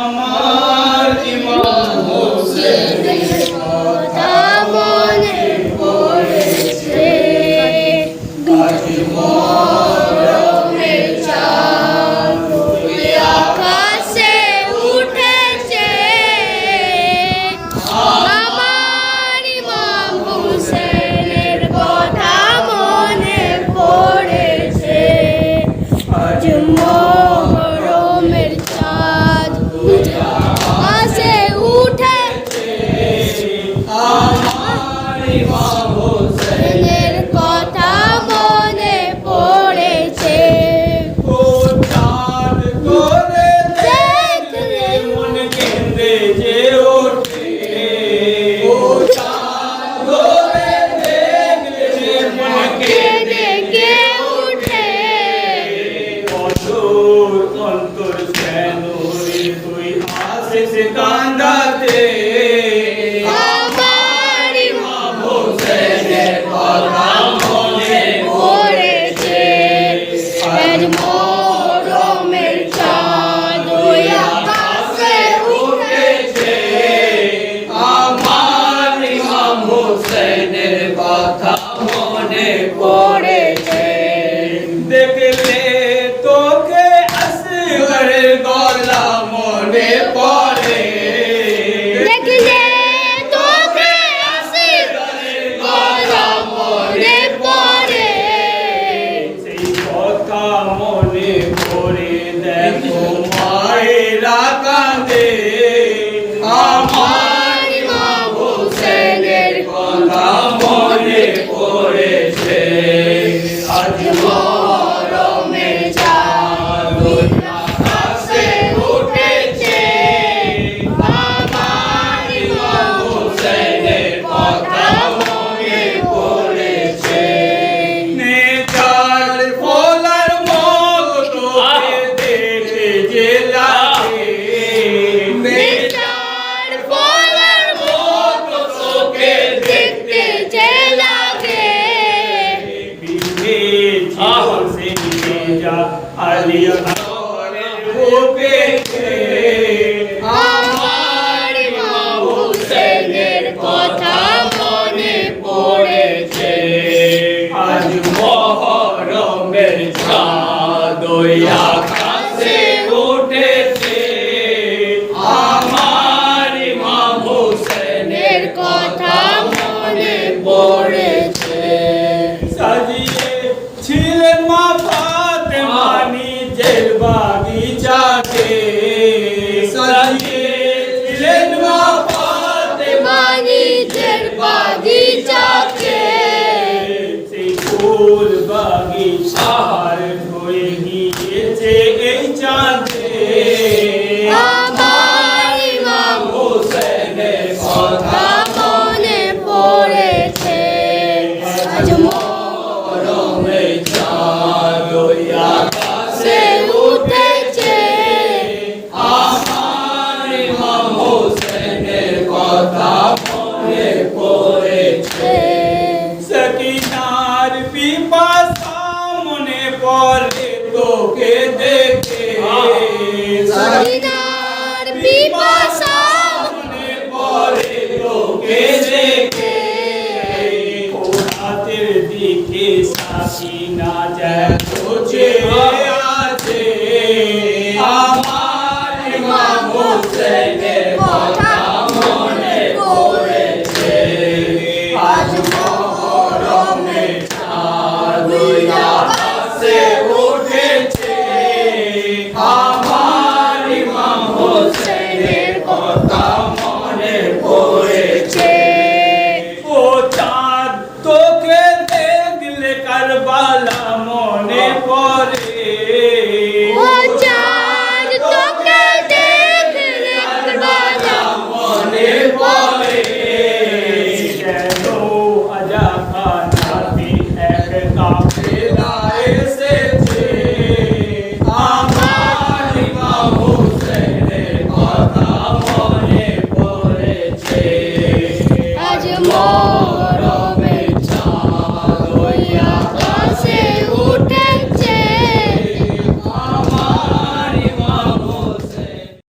আমার ইমাম হোসেনের কথা মনে পড়েছে, আজ মরমের চাঁদ আকাশে উঠেছে। আমার ইমাম হোসেনের কথা মনে পড়েছে, আজ মরমের চাঁদ আকাশে উঠেছে। আমার ইমাম হোসেনের কথা মনে পড়েছে। ও চাঁদ করে দেখলে মন কেঁদে যে ওঠে, ও চাঁদ করে দেখলে যে মন কেঁদে কে ওঠে। অন্তর অন্তর কেন তুই আসিস কান্দাতে, আমার ইমাম হোসেনের কথা মনে পড়েছে, আজ মরমের চাঁদ ওই আকাশে উঠেছে। আমার ইমাম হোসেনের কথা মনে পড়েছে। দেখলে তোকে আসগরের গলা মনে পড়ে, দেখলে তোকে আসগরের গলা মনে পড়ে। সেই কথা মনে পড়ে দেখো মায়েরা কাঁদে, আমার ইমাম হোসেনের কথা মনে পড়েছে, আজ মরমের চাঁদ আকাশে উঠেছে। আমার ইমাম হোসেনের কথা মনে পড়েছে। নেতার ফলার মতো দেখতে যে লাগে, নেতার ফলার মতো তোকে দেখতে যে লাগে। আমার ইমাম হোসেনের কথা মনে পড়েছে, আজ মহরমের চাঁদ ওই আকাশে উঠেছে। আমার ইমাম হোসেনের কথা মনে পড়েছে। সাজিয়ে ছিলেন মা ফাতেমা নিজের বাগিচাতে, সাজিয়ে ছিলেন মা ফাতেমা নিজের বাগিচাতে। সেই ফুল বাগিচার হয়ে গিয়েছে এই চাঁদে। আমার ইমাম হোসেনের কথা মনে পড়েছে, আজ মরমের চাঁদ ওই আকাশে উঠেছে। আমার ইমাম হোসেনের কথা মনে পড়েছে। সকিনার পিপাসা মনে পড়ে তোকে দেখে, সকিনার পিপাসা মনে পড়ে তোকে দেখে। রাতের দিকে সাকিনা যেত চেয়ে আছে, আমার ইমাম হোসেনের কথা মনে পড়েছে, আজ মহরমের চাঁদ ওই আকাশে উঠেছে। আমার ইমাম হোসেনের কথা মনে পড়েছে। ও চাঁদ তোকে দেখলে কারবালা মনে পড়ে, ও চাঁদ তোকে দেখলে কারবালা মনে পড়ে।